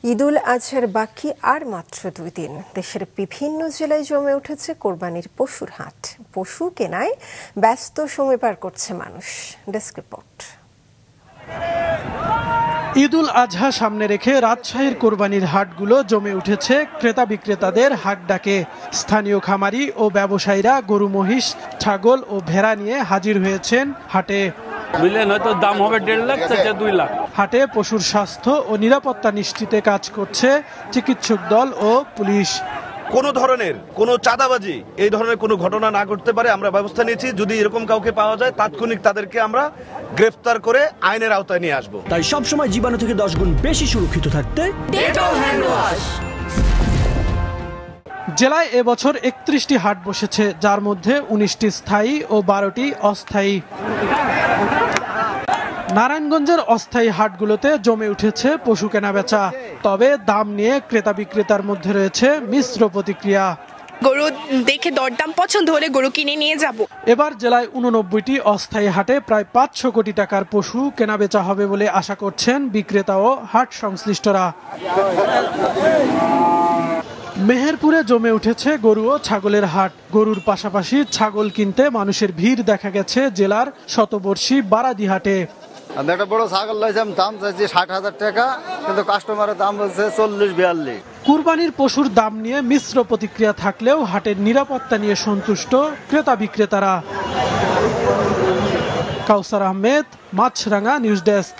ঈদুল আজহার বাকি আর মাত্র 2 দিন। দেশের বিভিন্ন জেলায় জমে উঠেছে কোরবানির পশুর হাট। পশু কেনায় ব্যস্ত সময় পার করছে মানুষ। Desk report. ঈদুল আজহা সামনে রেখে রাজশাহীর কোরবানির হাটগুলো জমে উঠেছে ক্রেতা বিক্রেতাদের হাট ডাকে। স্থানীয় খামারি ও ব্যবসায়ীরা গরু, মহিষ, ছাগল ও ভেড়া নিয়ে হাজির হয়েছেন হাটে। হয়তো দাম হবে 1.5 লাখ থেকে 2 লাখ। হাটে পশুর স্বাস্থ্য ও নিরাপত্তা নিশ্চিতে কাজ করছে চিকিৎসক দল ও পুলিশ। কোনো ধরনের কোনো চাঁদাবাজি এই ধরনের কোনো ঘটনা না ঘটতে পারে আমরা ব্যবস্থা নিয়েছি। যদি এরকম কাউকে পাওয়া যায় তাৎক্ষণিক তাদেরকে আমরা গ্রেফতার করে আইনের আওতায় নিয়ে আসব। তাই সব সময় জীবাণু থেকে 10 গুণ বেশি সুরক্ষিত থাকতে ডেটল হ্যান্ড ওয়াশ। জেলায় এবছর 31টি হাট বসেছে, যার মধ্যে 19টি স্থায়ী ও 12টি অস্থায়ী। নারায়ণগঞ্জের অস্থায়ী হাটগুলোতে জমে উঠেছে পশু কেনাবেচা। তবে দাম নিয়ে ক্রেতা বিক্রেতার মধ্যে রয়েছে মিশ্র প্রতিক্রিয়া। গরু দেখে দরদাম পছন্দ হলে গরু কিনে নিয়ে যাব। এবার জেলায় 89টি অস্থায়ী হাটে প্রায় 500 কোটি টাকার পশু কেনাবেচা হবে বলে আশা করছেন বিক্রেতা ও হাট সংশ্লিষ্টরা। মেহেরপুরে জমে উঠেছে গরু ও ছাগলের হাট। গরুর পাশাপাশি ছাগল কিনতে মানুষের ভিড় দেখা গেছে জেলার শতবর্ষী বারাদি হাটে। আমি একটা বড় ছাগল লাইছিলাম, দাম চাইছি 60,000 টাকা, কিন্তু কাস্টমারের দাম বলছে 40-42। কুরবানির পশুর দাম নিয়ে মিশ্র প্রতিক্রিয়া থাকলেও হাটের নিরাপত্তা নিয়ে সন্তুষ্ট ক্রেতা বিক্রেতারা। কাউসার আহমেদ, মাছরাঙা নিউজ ডেস্ক।